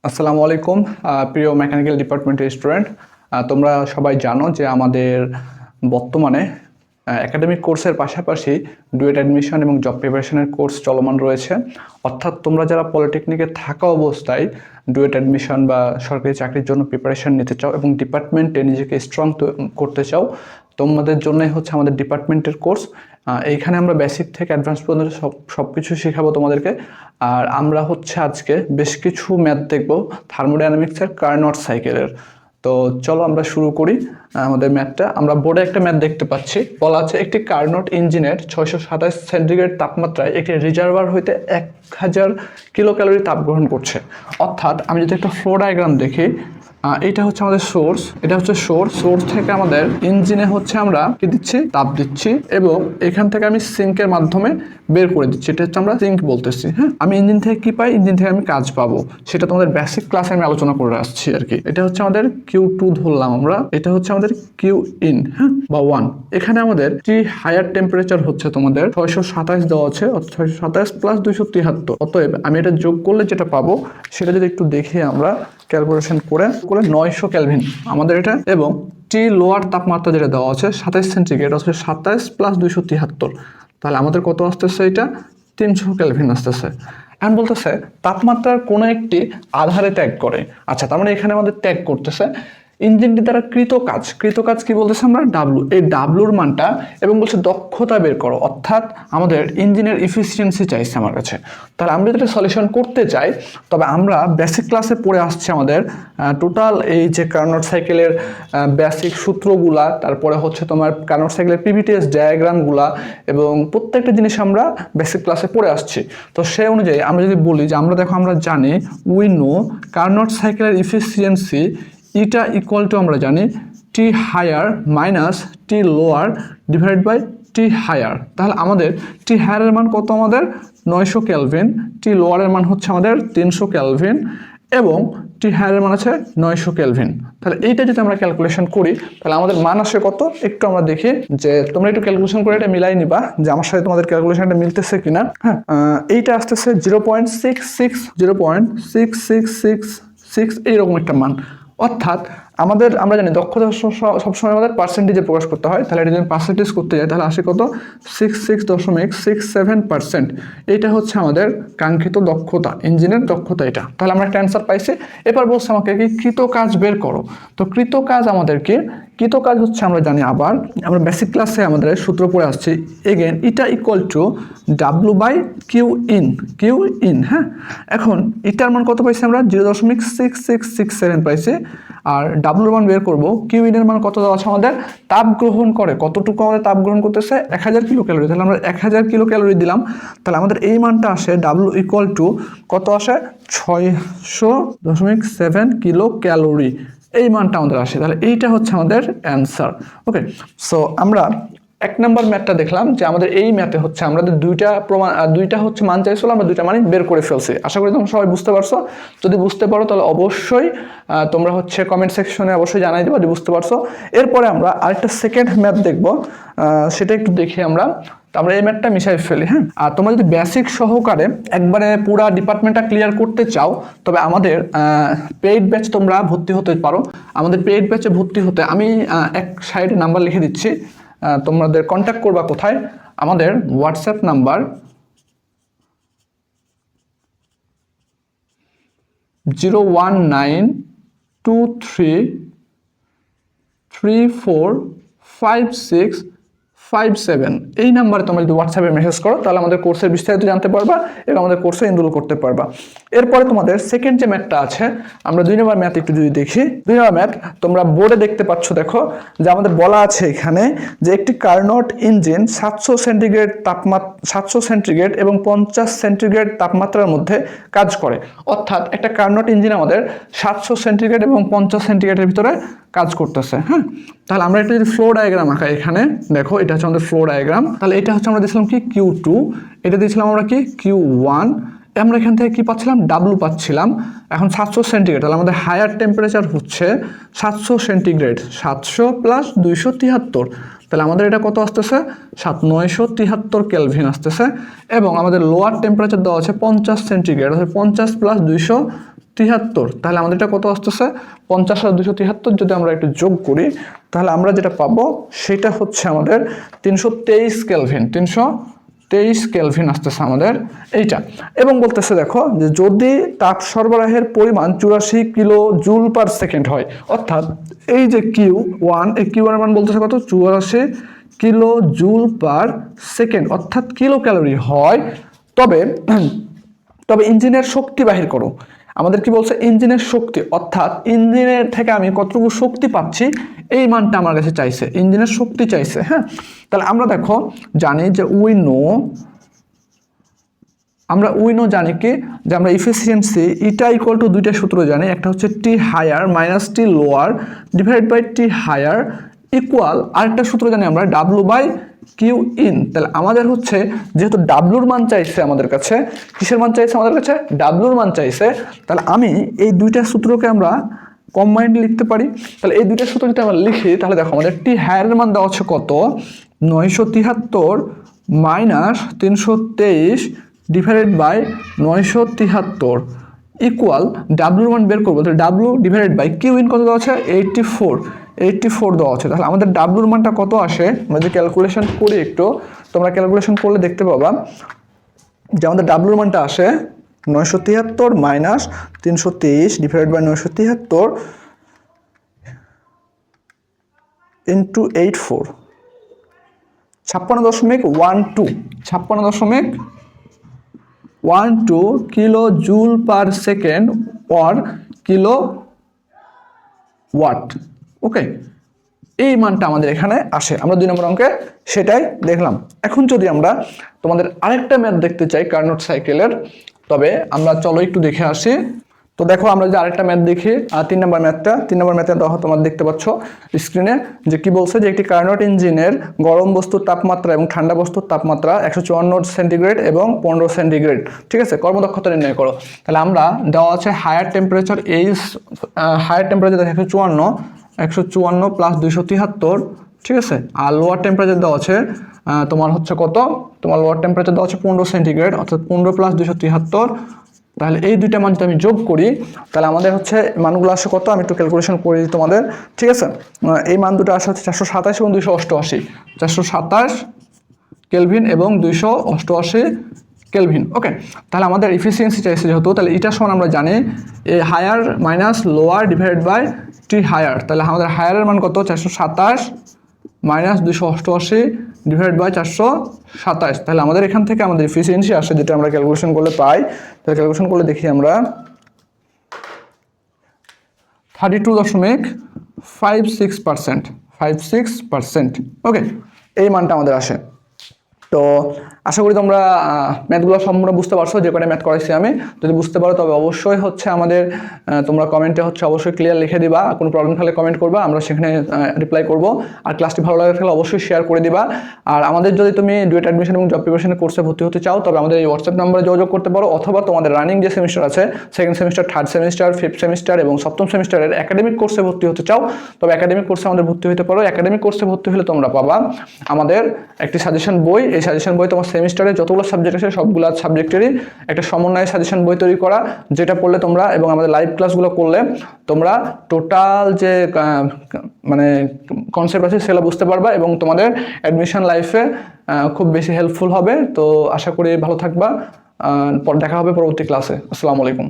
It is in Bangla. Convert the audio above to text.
আসসালামু আলাইকুম প্রিয় মেকানিক্যাল ডিপার্টমেন্টের স্টুডেন্ট। তোমরা সবাই জানো যে আমাদের বর্তমানে একাডেমিক কোর্সের পাশাপাশি ডুয়েট অ্যাডমিশন এবং জব প্রিপারেশনের কোর্স চলমান রয়েছে। অর্থাৎ তোমরা যারা পলিটেকনিকে থাকা অবস্থায় ডুয়েট অ্যাডমিশন বা সরকারি চাকরির জন্য প্রিপারেশন নিতে চাও এবং ডিপার্টমেন্টে নিজেকে স্ট্রং করতে চাও, তোমাদের জন্যই হচ্ছে আমাদের ডিপার্টমেন্টের কোর্স। এইখানে আমরা বেসিক থেকে অ্যাডভান্স পর্যন্ত সব কিছু শেখাবো তোমাদেরকে। আর আমরা হচ্ছে আজকে বেশ কিছু ম্যাথ দেখবো থার্মোডাইনামিক্সের কার্নট সাইকেলের। তো চলো আমরা শুরু করি আমাদের ম্যাথটা। আমরা বোর্ডে একটা ম্যাথ দেখতে পাচ্ছি, বলা আছে একটি কার্নট ইঞ্জিনের 627 সেন্টিগ্রেড তাপমাত্রায় একটি রিজার্ভার হইতে 1000 কিলো ক্যালোরি তাপ গ্রহণ করছে। অর্থাৎ আমি যদি একটা ফ্লো ডায়াগ্রাম দেখি, এটা হচ্ছে আমাদের সোর্স, এটা হচ্ছে সোর্স থেকে আমাদের ইঞ্জিনে হচ্ছে আমরা কি দিচ্ছি, তাপ দিচ্ছি, এবং এখান থেকে আমি সিঙ্কের মাধ্যমে বের করে দিচ্ছি। এটা হচ্ছে আমরা সিঙ্ক বলতেছি। হ্যাঁ, আমি ইঞ্জিন থেকে কি পাই, ইঞ্জিন থেকে আমি কাজ পাবো, সেটা তোমাদের বেসিক ক্লাসে আমি আলোচনা করে আসছি আর কি। এটা হচ্ছে আমাদের Q2 ধরলাম আমরা, এটা হচ্ছে আমাদের কিউ ইন, হ্যাঁ, বা 1। এখানে আমাদের টি হায়ার টেম্পারেচার হচ্ছে তোমাদের 627 দেওয়া আছে, 627 প্লাস 273। অতএব আমি এটা যোগ করলে যেটা পাবো সেটা যদি একটু দেখি আমরা ক্যালকুলেশন করে 900 কেলভিন আমাদের এটা, এবং টি লোয়ার তাপমাত্রা যেটা দেওয়া আছে 27 সেন্টিগ্রেড, হচ্ছে 27 প্লাস 273, তাহলে আমাদের কত আসতেছে, এটা 300 কেলভিন আসতেছে। এখন বলতেছে তাপমাত্রার কোনো একটি আধারে ত্যাগ করে। আচ্ছা, তার মানে এখানে আমাদের ত্যাগ করতেছে ইঞ্জিনটি দ্বারা কৃত কাজ কি বলতেছে আমরা, ডাব্লু। এই ডাব্লুর মানটা, এবং বলছে দক্ষতা বের করো, অর্থাৎ আমাদের ইঞ্জিনের ইফিসিয়েন্সি চাইছে আমার কাছে। তাহলে আমরা যদি সলিউশন করতে চাই, তবে আমরা বেসিক ক্লাসে পড়ে আসছি আমাদের টোটাল এই যে কার্নট সাইকেলের বেসিক সূত্রগুলা, তারপরে হচ্ছে তোমার কার্নট সাইকেলের পিভিটিএস ডায়াগ্রামগুলা, এবং প্রত্যেকটা জিনিস আমরা বেসিক ক্লাসে পড়ে আসছি। তো সেই অনুযায়ী আমরা যদি বলি যে আমরা দেখো, আমরা জানি উই নো কার্নট সাইকেলের ইফিসিয়েন্সি এটা ইকুয়াল টু, আমরা জানি T higher minus T lower divide by T higher. তাহলে আমাদের টি হায়ারের মান কত, আমাদের 900 কেলভিন, টি লোয়ারের মান হচ্ছে আমাদের 300 কেলভিন, এবং টি হায়ারের মান আছে 900 কেলভিন। তাহলে এইটা যদি আমরা ক্যালকুলেশন করি, তাহলে আমাদের মান আসে কত, একটু আমরা দেখি যে তোমরা একটু ক্যালকুলেশন করে এটা মিলাই নিবা যে আমার সাথে তোমাদের ক্যালকুলেশনটা মিলতেছে কিনা। হ্যাঁ, এইটা আসতেছে 0.66 এইরকম একটা মান। অর্থাৎ আমরা জানি দক্ষতা সবসময় আমাদের পার্সেন্টেজে প্রকাশ করতে হয়। তাহলে এটা যদি পার্সেন্টেজ করতে যাই, তাহলে আসে কত, 66.67। এইটা হচ্ছে আমাদের কাঙ্ক্ষিত দক্ষতা, ইঞ্জিনের দক্ষতা এটা। তাহলে আমরা একটা অ্যান্সার পাইছি। এবার বলছে আমাকে কি কৃত কাজ বের করো। তো কৃত কাজ হচ্ছে আমরা জানি, আবার আমরা বেসিক ক্লাসে আমাদের সূত্র পড়ে আসছি এগেন, এটা equal to W by Q in. হ্যাঁ, এখন এটার মান কত পাইছি আমরা, 0.6667 পাইছি। আর ডাব্লুর মান বের করবো, কিউ ইন এর মান কত দেওয়া আছে আমাদের, তাপ গ্রহণ করে কতটুকু আমাদের তাপ গ্রহণ করতেছে, 1000 কিলো ক্যালোরি। তাহলে আমরা 1000 কিলো ক্যালোরি দিলাম। তাহলে আমাদের এই মানটা আসে ডাব্লু ইকুয়াল টু কত আসে, 600.7 কিলো ক্যালোরি। এই মানটা আমাদের আসে। তাহলে এইটা হচ্ছে আমাদের অ্যান্সার। ওকে, সো আমরা 1 নম্বর ম্যাথটা দেখলাম যে আমাদের এই ম্যাথে হচ্ছে আমাদের দুইটা হচ্ছে মান চাইছিল, আমরা দুইটা মানই বের করে ফেলছি। আশা করি তোমরা সবাই বুঝতে পারছো। যদি বুঝতে পারো তাহলে অবশ্যই তোমরা হচ্ছে কমেন্ট সেকশনে অবশ্যই জানাই দেবো যে বুঝতে পারছো। এরপরে আমরা আরেকটা সেকেন্ড ম্যাথ দেখবো, সেটা একটু দেখি আমরা। আমরা এই ম্যাথটা মিশাই ফেলি। হ্যাঁ, আর তোমরা যদি বেসিক সহকারে একবারে পুরা ডিপার্টমেন্টটা ক্লিয়ার করতে চাও, তবে আমাদের পেইড ব্যাচ তোমরা ভর্তি হতে পারো। আমাদের পেইড ব্যাচে ভর্তি হতে আমি এক সাইডে নাম্বার লিখে দিচ্ছি, তোমাদের কন্ট্যাক্ট করবা কোথায়, আমাদের হোয়াটসঅ্যাপ নাম্বার 01923345657। এই নাম্বারে তোমরা যদি হোয়াটসঅ্যাপে মেসেজ করো, তাহলে আমাদের কোর্সের বিস্তারিত জানতে পারবা এবং আমাদের কোর্সে এনরোল করতে পারবা। এরপরে তোমাদের সেকেন্ড যে ম্যাথটা আছে, আমরা 2 নম্বর ম্যাথ একটু যদি দেখি। 2 নম্বর ম্যাথ তোমরা বোর্ডে দেখতে পাচ্ছ, দেখো যে আমাদের বলা আছে এখানে যে একটি কার্নট ইঞ্জিন 700 সেন্টিগ্রেড এবং 50 সেন্টিগ্রেড তাপমাত্রার মধ্যে কাজ করে। অর্থাৎ একটা কার্নট ইঞ্জিন আমাদের 700 সেন্টিগ্রেড এবং 50 সেন্টিগ্রেডের ভিতরে কাজ করতেছে। হ্যাঁ, তাহলে আমরা একটা যদি ফ্লো ডায়াগ্রাম আঁকা, এখানে দেখো এটা হচ্ছে আমাদের ফ্লো ডায়াগ্রাম। তাহলে এটা হচ্ছে আমরা দিয়েছিলাম কি Q2, এটা দিয়েছিলাম আমরা কি Q1। আমরা এখান থেকে কি পাচ্ছিলাম, ডাব্লু পাচ্ছিলাম। এখন 700 সেন্টিগ্রেড, তাহলে আমাদের হায়ার টেম্পারেচার হচ্ছে 700 সেন্টিগ্রেড, 700 প্লাস 273। তাহলে আমাদের এটা কত আসতেছে, 973 কেলভিন আসতেছে। এবং আমাদের লোয়ার টেম্পারেচার দেওয়া আছে 50 সেন্টিগ্রেড, 50 প্লাস 273। 73, তাহলে আমাদের এটা কত আসতেছে 50,273। যদি আমরা একটু যোগ করি তাহলে আমরা যেটা পাবো সেটা হচ্ছে আমাদের 323 কেলভিন, 323 কেলভিন আসতেছে আমাদের এইটা। এবং বলতেছে দেখো যে যদি তাপ সরবরাহের পরিমাণ 84 কিলো জুল পার সেকেন্ড হয়, অর্থাৎ এই যে Q1, এই Q1 এর মান বলতেছে কত 84 কিলো জুল পার সেকেন্ড, অর্থাৎ কিলো ক্যালোরি হয়, তবে ইঞ্জিনের শক্তি বাহির করো। আমাদের কি বলছে ইঞ্জিনের শক্তি, অর্থাৎ ইঞ্জিনের থেকে আমি কতটুকু শক্তি পাচ্ছি এই মানটা আমার কাছে চাইছে, ইঞ্জিনের শক্তি চাইছে। হ্যাঁ, তাহলে আমরা দেখো জানি যে উই নো জানি কি যে আমরা ইফিসিয়েন্সি ইটা ইকুয়াল টু দুইটা সূত্র জানি, একটা হচ্ছে T higher minus T lower divide by T higher equal আরেকটা সূত্র জানি আমরা ডাব্লু বাই কিউ ইন। তাহলে আমাদের হচ্ছে যেহেতু ডাব্লুর মান চাইছে আমাদের কাছে, কিসের মান চাইছে আমাদের কাছে ডাব্লুর মান চাইছে, তাহলে আমি এই দুইটা সূত্রকে আমরা কম্বাইন্ড লিখতে পারি। তাহলে এই দুইটা সূত্র যদি আমরা লিখি তাহলে দেখো আমাদের টি হায়ারের মান দেওয়া হচ্ছে কত 973 মাইনাস 323 ডিভাইডেড বাই 973 ইকুয়াল ডাব্লুর মান বের করবো, তাহলে W divided by Q in কত দেওয়া আছে 84 দেওয়া আছে। তাহলে আমাদের ডাব্লুর মানটা কত আসে, আমরা যে ক্যালকুলেশন করি একটু, তোমরা ক্যালকুলেশন করলে দেখতে পাবা যে আমাদের ডাব্লুর মানটা আসে 973 minus 323 divided by 973 into 84, 56.12 kilo joule per second or kilo watt. Okay, এই মানটা আমাদের এখানে আসে, আমরা 2 নম্বর অঙ্কে সেটাই দেখলাম। এখন যদি আমরা তোমাদের আরেকটা ম্যাথ দেখতে চাই কার্নোট সাইকেলের, তবে আমরা চলো একটু দেখে আসি। তো দেখো আমরা যে আরেকটা ম্যাথ দেখি 3 নম্বর ম্যাথটা, 3 নম্বর ম্যাথে দেখো তোমরা দেখতে পাচ্ছ স্ক্রিনে যে কি বলছে যে একটি কার্নোট ইঞ্জিনের গরম বস্তুর তাপমাত্রা এবং ঠান্ডা বস্তুর তাপমাত্রা 154 সেন্টিগ্রেড এবং 15 সেন্টিগ্রেড। ঠিক আছে, কর্মদক্ষতা নির্ণয় করো। তাহলে আমরা দেওয়া আছে higher temperature higher temperature 154 plus 273, ঠিক আছে, আর লোয়ার টেম্পারেচার দেওয়া আছে তোমার হচ্ছে কত, তোমার লোয়ার টেম্পারেচার দেওয়া আছে 15 সেন্টিগ্রেড, অর্থাৎ 15 প্লাস 273। তাহলে এই দুইটা মান যদি আমি যোগ করি তাহলে আমাদের হচ্ছে মানগুলো আসে কত, আমি একটু ক্যালকুলেশন করে দিই তোমাদের। ঠিক আছে, এই মান দুটো আসে হচ্ছে 427 এবং 288, 427 কেলভিন এবং 288 কেলভিন। ওকে, তাহলে আমাদের ইফিসিয়েন্সি চাইছে যেহেতু, তাহলে এটা সমান আমরা জানি A higher minus lower divided by T higher. তাহলে আমাদের হায়ারের মান কত 427 মাইনাস 288 ডিভাইড বাই 427। তাহলে আমাদের এখান থেকে আমাদের এফিসিয়েন্সি আসে যেটা আমরা ক্যালকুলেশন করলে পাই। তাহলে ক্যালকুলেশন করলে দেখি আমরা 32.56%। ওকে, এই মানটা আমাদের আসে। তো আশা করি তোমরা ম্যাথগুলো সম্পূর্ণ বুঝতে পারছো, যে কটা ম্যাথ করাইছি আমি। যদি বুঝতে পারো তবে অবশ্যই হচ্ছে আমাদের তোমরা কমেন্টে হচ্ছে অবশ্যই ক্লিয়ার লিখে দিবা, কোনো প্রবলেম থাকলে কমেন্ট করবা, আমরা সেখানে রিপ্লাই করব। আর ক্লাসটি ভালো লাগে থাকলে অবশ্যই শেয়ার করে দিবা। আর আমাদের যদি তুমি ডুয়েট অ্যাডমিশন এবং জব প্রিপারেশনের কোর্সে ভর্তি হতে চাও তবে আমাদের এই হোয়াটসঅ্যাপ নাম্বারে যোগাযোগ করতে পারো, অথবা তোমাদের রানিং যে সেমিস্টার আছে, second semester, third semester, fifth semester এবং সপ্তম সেমিস্টারের একাডেমিক কোর্সে ভর্তি হতে চাও তবে একাডেমিক কোর্সে আমাদের ভর্তি হতে পারো। একাডেমিক কোর্সে ভর্তি হলে তোমরা পাবা আমাদের একটি সাজেশন বই। এই সাজেশন বই তোমার সেমিস্টারে যতগুলো সাবজেক্ট আছে সবগুলো সাবজেক্টেরই একটা সমন্বয় সাজেশন বই তৈরি করা, যেটা পড়লে তোমরা এবং আমাদের লাইভ ক্লাসগুলো করলে তোমরা টোটাল যে মানে কনসেপ্ট আছে সেগুলো বুঝতে পারবা এবং তোমাদের অ্যাডমিশন লাইফে খুব বেশি হেল্পফুল হবে। তো আশা করি ভালো থাকবা, দেখা হবে পরবর্তী ক্লাসে। আসসালামু আলাইকুম।